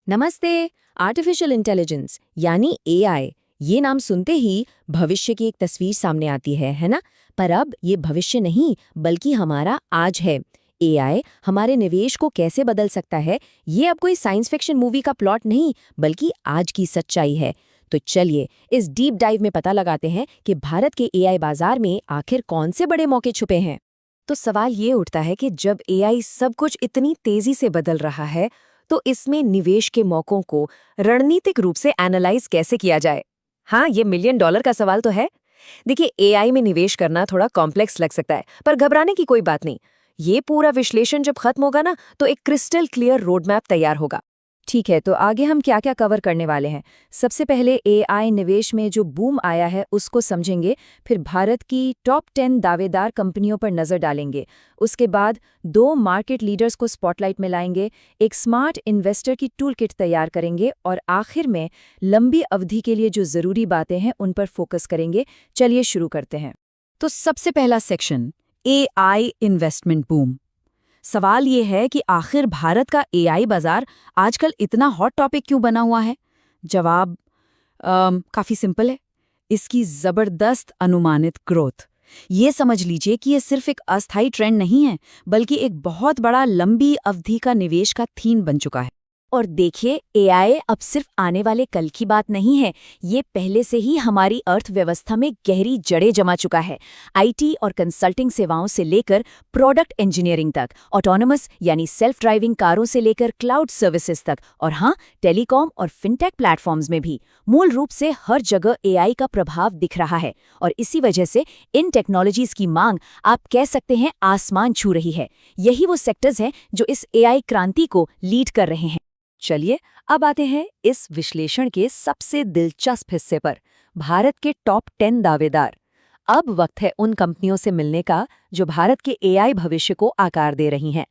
नमस्ते। Artificial intelligence यानी AI, ये नाम सुनते ही भविष्य की एक तस्वीर सामने आती है ना? पर अब ये भविष्य नहीं बल्कि हमारा आज है। एआई हमारे निवेश को कैसे बदल सकता है, ये अब कोई साइंस फिक्शन मूवी का प्लॉट नहीं बल्कि आज की सच्चाई है। तो चलिए इस डीप डाइव में पता लगाते हैं कि भारत के एआई बाजार में आखिर कौन से बड़े मौके छुपे हैं। तो सवाल ये उठता है कि जब एआई सब कुछ इतनी तेजी से बदल रहा है, तो इसमें निवेश के मौकों को रणनीतिक रूप से एनालाइज कैसे किया जाए। हाँ, ये मिलियन डॉलर का सवाल तो है। देखिए, एआई में निवेश करना थोड़ा कॉम्प्लेक्स लग सकता है, पर घबराने की कोई बात नहीं। ये पूरा विश्लेषण जब खत्म होगा ना, तो एक क्रिस्टल क्लियर रोड मैप तैयार होगा। ठीक है, तो आगे हम क्या क्या कवर करने वाले हैं। सबसे पहले एआई निवेश में जो बूम आया है उसको समझेंगे, फिर भारत की टॉप 10 दावेदार कंपनियों पर नजर डालेंगे। उसके बाद 2 मार्केट लीडर्स को स्पॉटलाइट में लाएंगे, एक स्मार्ट इन्वेस्टर की टूल किट तैयार करेंगे और आखिर में लंबी अवधि के लिए जो जरूरी बातें हैं उन पर फोकस करेंगे। चलिए शुरू करते हैं। तो सबसे पहला सेक्शन, एआई इन्वेस्टमेंट बूम। सवाल ये है कि आखिर भारत का एआई बाजार आजकल इतना हॉट टॉपिक क्यों बना हुआ है। जवाब काफी सिंपल है, इसकी जबरदस्त अनुमानित ग्रोथ। ये समझ लीजिए कि ये सिर्फ एक अस्थायी ट्रेंड नहीं है, बल्कि एक बहुत बड़ा लंबी अवधि का निवेश का थीम बन चुका है। और देखिए, एआई अब सिर्फ आने वाले कल की बात नहीं है, ये पहले से ही हमारी अर्थव्यवस्था में गहरी जड़ें जमा चुका है। आईटी और कंसल्टिंग सेवाओं से लेकर प्रोडक्ट इंजीनियरिंग तक, ऑटोनमस यानी सेल्फ ड्राइविंग कारों से लेकर क्लाउड सर्विसेज तक, और हाँ, टेलीकॉम और फिनटेक प्लेटफॉर्म्स में भी मूल रूप से हर जगह एआई का प्रभाव दिख रहा है। और इसी वजह से इन टेक्नोलॉजीज की मांग, आप कह सकते हैं, आसमान छू रही है। यही वो सेक्टर्स हैं जो इस एआई क्रांति को लीड कर रहे हैं। चलिए अब आते हैं इस विश्लेषण के सबसे दिलचस्प हिस्से पर, भारत के टॉप 10 दावेदार। अब वक्त है उन कंपनियों से मिलने का जो भारत के एआई भविष्य को आकार दे रही हैं।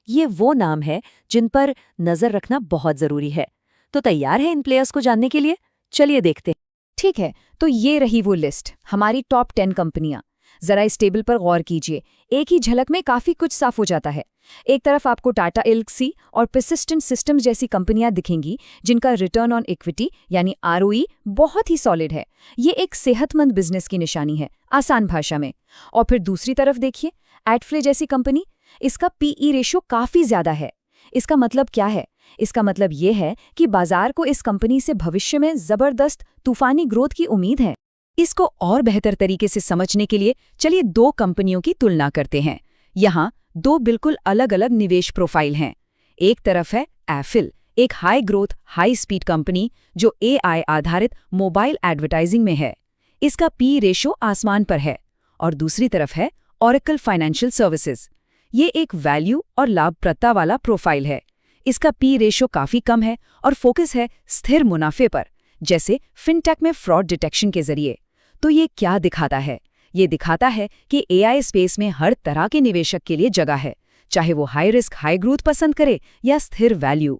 ये वो नाम है जिन पर नजर रखना बहुत जरूरी है। तो तैयार है इन प्लेयर्स को जानने के लिए? चलिए देखते हैं। ठीक है, तो ये रही वो लिस्ट, हमारी टॉप 10 कंपनियां। जरा इस टेबल पर गौर कीजिए, एक ही झलक में काफी कुछ साफ हो जाता है। एक तरफ आपको टाटा एल्क्सी और परसिस्टेंट सिस्टम्स जैसी कंपनियां दिखेंगी जिनका रिटर्न ऑन इक्विटी यानी आरओई बहुत ही सॉलिड है। ये एक सेहतमंद बिजनेस की निशानी है, आसान भाषा में। और फिर दूसरी तरफ देखिए, एडफ्ले जैसी कंपनी, इसका पीई रेशियो काफी ज्यादा है। इसका मतलब क्या है? इसका मतलब ये है कि बाजार को इस कंपनी से भविष्य में जबरदस्त तूफानी ग्रोथ की उम्मीद है। इसको और बेहतर तरीके से समझने के लिए चलिए 2 कंपनियों की तुलना करते हैं। यहाँ 2 बिल्कुल अलग अलग निवेश प्रोफाइल हैं। एक तरफ है एफिल, एक high growth high speed company जो एआई आधारित मोबाइल एडवर्टाइजिंग में है। इसका पी रेशो आसमान पर है। और दूसरी तरफ है ओरेकल फाइनेंशियल सर्विसेज। ये एक वैल्यू और लाभप्रदता वाला प्रोफाइल है। इसका पी रेशो काफी कम है और फोकस है स्थिर मुनाफे पर, जैसे फिनटेक में फ्रॉड डिटेक्शन के जरिए। तो ये क्या दिखाता है? ये दिखाता है कि एआई स्पेस में हर तरह के निवेशक के लिए जगह है, चाहे वो हाई रिस्क हाई ग्रोथ पसंद करे या स्थिर वैल्यू।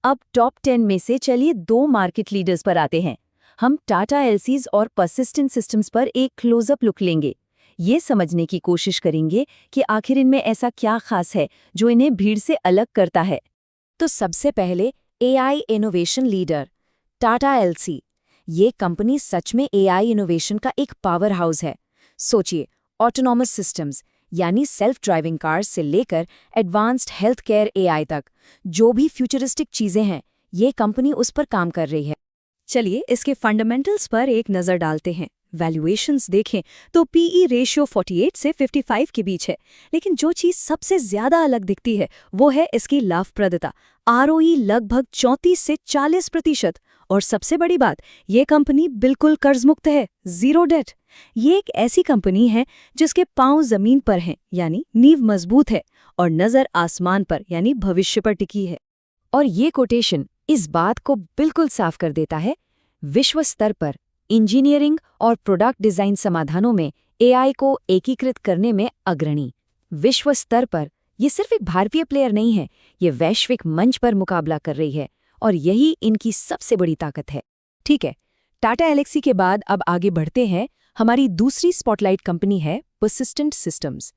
अब टॉप 10 में से चलिए 2 मार्केट लीडर्स पर आते हैं। हम टाटा एल्सीज और परसिस्टेंट सिस्टम्स पर एक क्लोजअप लुक लेंगे। ये समझने की कोशिश करेंगे कि आखिर इनमें ऐसा क्या खास है जो इन्हें भीड़ से अलग करता है। तो सबसे पहले AI innovation leader Tata LC. ये कंपनी सच में एआई इनोवेशन का एक पावर हाउस है। सोचिए, ऑटोनॉमस सिस्टम्स यानी सेल्फ ड्राइविंग कार्स से लेकर एडवांस्ड हेल्थ केयर एआई तक, जो भी फ्यूचरिस्टिक चीजें हैं, ये कंपनी उस पर काम कर रही है। चलिए इसके फंडामेंटल्स पर एक नज़र डालते हैं। वैल्यूएशंस देखें तो पीई रेशियो 48 से 55 के बीच है, लेकिन जो चीज़ सबसे ज़्यादा अलग दिखती है वो है इसकी लाभप्रदता। आरओई लगभग 34 से 40%। और सबसे बड़ी बात, ये कंपनी बिल्कुल कर्जमुक्त है, जीरो डेट। ये एक ऐसी कंपनी है जिसके पांव जमीन पर हैं, यानी नींव मजबूत है, और नज़र आसमान पर यानी भविष्य पर टिकी है। और ये कोटेशन इस बात को बिल्कुल साफ कर देता है, विश्व स्तर पर इंजीनियरिंग और प्रोडक्ट डिजाइन समाधानों में एआई को एकीकृत करने में अग्रणी। विश्व स्तर पर ये सिर्फ एक भारतीय प्लेयर नहीं है, ये वैश्विक मंच पर मुकाबला कर रही है, और यही इनकी सबसे बड़ी ताकत है। ठीक है, टाटा एल्क्सी के बाद अब आगे बढ़ते हैं। हमारी दूसरी स्पॉटलाइट कंपनी है परसिस्टेंट सिस्टम्स।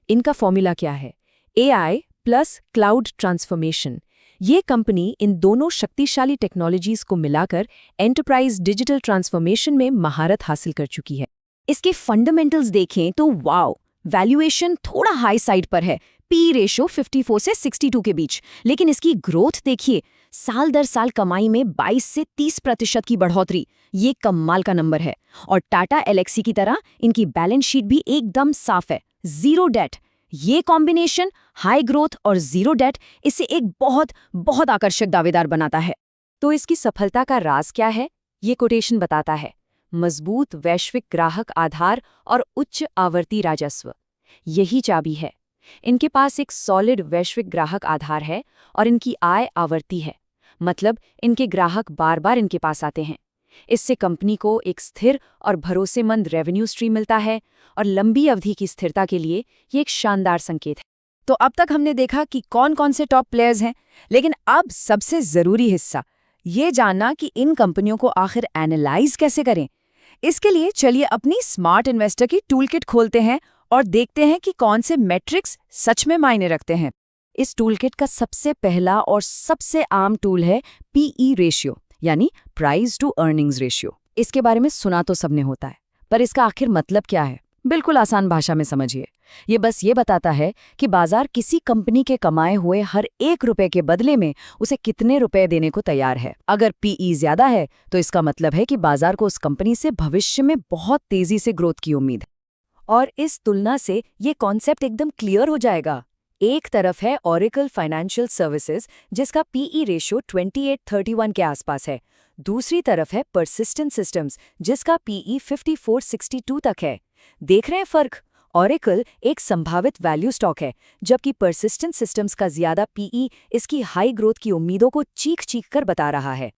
इनका फॉर्मूला क्या है? AI plus cloud transformation. ये कंपनी इन दोनों शक्तिशाली टेक्नोलॉजीज को मिलाकर एंटरप्राइज डिजिटल ट्रांसफॉर्मेशन में महारत हासिल कर चुकी है। इसके फंडामेंटल्स देखें तो वाओ, वैल्यूएशन थोड़ा हाई साइड पर है, पी रेशो 54 से 62 के बीच, लेकिन इसकी ग्रोथ देखिए, साल दर साल कमाई में 22 से 30% की बढ़ोतरी, ये कमाल का नंबर है। और टाटा एलेक्सी की तरह इनकी बैलेंस शीट भी एकदम साफ है, जीरो डेट। ये कॉम्बिनेशन हाई ग्रोथ और जीरो डेट इसे एक बहुत बहुत आकर्षक दावेदार बनाता है। तो इसकी सफलता का राज क्या है? ये कोटेशन बताता है, मजबूत वैश्विक ग्राहक आधार और उच्च आवर्ती राजस्व, यही चाबी है। इनके पास एक सॉलिड वैश्विक ग्राहक आधार है और इनकी आय आवर्ती है, मतलब इनके ग्राहक बार बार इनके पास आते हैं। इससे कंपनी को एक स्थिर और भरोसेमंद रेवेन्यू स्ट्रीम मिलता है और लंबी अवधि की स्थिरता के लिए ये एक शानदार संकेत है। तो अब तक हमने देखा कि कौन कौन से टॉप प्लेयर्स हैं, लेकिन अब सबसे जरूरी हिस्सा ये जानना कि इन कंपनियों को आखिर एनालाइज कैसे करें। इसके लिए चलिए अपनी स्मार्ट इन्वेस्टर की टूलकिट खोलते हैं और देखते हैं कि कौन से मैट्रिक्स सच में मायने रखते हैं। इस टूलकिट का सबसे पहला और सबसे आम टूल है पीई रेशियो, यानी प्राइस टू अर्निंग्स रेशियो। इसके बारे में सुना तो सबने होता है, पर इसका आखिर मतलब क्या है? बिल्कुल आसान भाषा में समझिए। ये बस ये बताता है कि बाजार किसी कंपनी के कमाए हुए हर 1 रुपए के बदले में उसे कितने रुपए देने को तैयार है। अगर पीई ज्यादा है तो इसका मतलब है कि बाजार को उस कंपनी से भविष्य में बहुत तेजी से ग्रोथ की उम्मीद है। और इस तुलना से ये कॉन्सेप्ट एकदम क्लियर हो जाएगा। एक तरफ है ओरेकल फाइनेंशियल सर्विसेज, जिसका पीई रेशियो 2831 के आसपास है। दूसरी तरफ है परसिस्टेंट सिस्टम्स, जिसका पीई 5462 तक है। देख रहे हैं फर्क? ओरेकल एक संभावित वैल्यू स्टॉक है, जबकि परसिस्टेंट सिस्टम्स का ज्यादा पीई इसकी हाई ग्रोथ की उम्मीदों को चीख कर बता रहा है।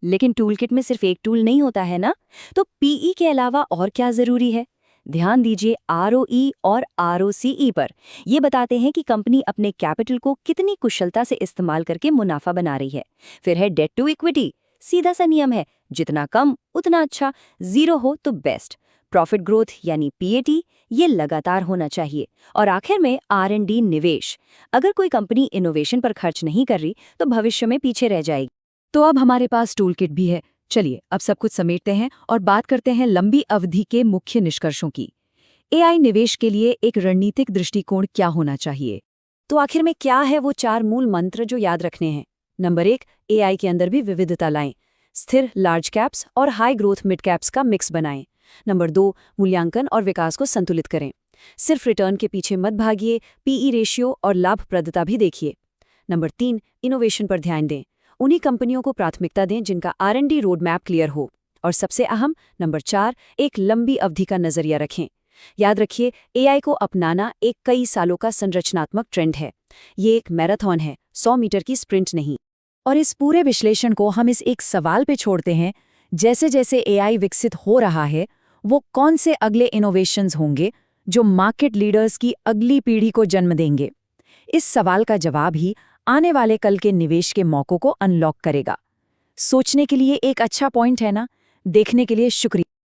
लेकिन टूलकिट में सिर्फ एक टूल नहीं होता है ना, तो पीई के अलावा और क्या जरूरी है? ध्यान दीजिए आरओई और आरओसीई पर। ये बताते हैं कि कंपनी अपने कैपिटल को कितनी कुशलता से इस्तेमाल करके मुनाफा बना रही है। फिर है डेट टू इक्विटी, सीधा सा नियम है, जितना कम उतना अच्छा, जीरो हो तो बेस्ट। प्रॉफिट ग्रोथ यानी पीएटी, ये लगातार होना चाहिए। और आखिर में आर&डी निवेश, अगर कोई कंपनी इनोवेशन पर खर्च नहीं कर रही तो भविष्य में पीछे रह जाएगी। तो अब हमारे पास टूलकिट भी है। चलिए अब सब कुछ समेटते हैं और बात करते हैं लंबी अवधि के मुख्य निष्कर्षों की। एआई निवेश के लिए एक रणनीतिक दृष्टिकोण क्या होना चाहिए? तो आखिर में क्या है वो 4 मूल मंत्र जो याद रखने हैं? नंबर 1, एआई के अंदर भी विविधता लाएं। स्थिर लार्ज कैप्स और हाई ग्रोथ मिड कैप्स का मिक्स बनाएं। नंबर 2, मूल्यांकन और विकास को संतुलित करें। सिर्फ रिटर्न के पीछे मत भागिए, पीई रेशियो और लाभप्रदता भी देखिए। नंबर 3, इनोवेशन पर ध्यान दें। उन्हीं कंपनियों को प्राथमिकता दें जिनका आर&डी रोड मैप क्लियर हो। और सबसे अहम नंबर 4, एक लंबी अवधि का नजरिया रखें। याद रखिए, एआई को अपनाना एक कई सालों का संरचनात्मक ट्रेंड है। ये एक मैराथन है, 100 मीटर की स्प्रिंट नहीं। और इस पूरे विश्लेषण को हम इस एक सवाल पे छोड़ते हैं, जैसे जैसे एआई विकसित हो रहा है, वो कौन से अगले इनोवेशंस होंगे जो मार्केट लीडर्स की अगली पीढ़ी को जन्म देंगे? इस सवाल का जवाब ही आने वाले कल के निवेश के मौकों को अनलॉक करेगा। सोचने के लिए एक अच्छा पॉइंट है ना? देखने के लिए शुक्रिया।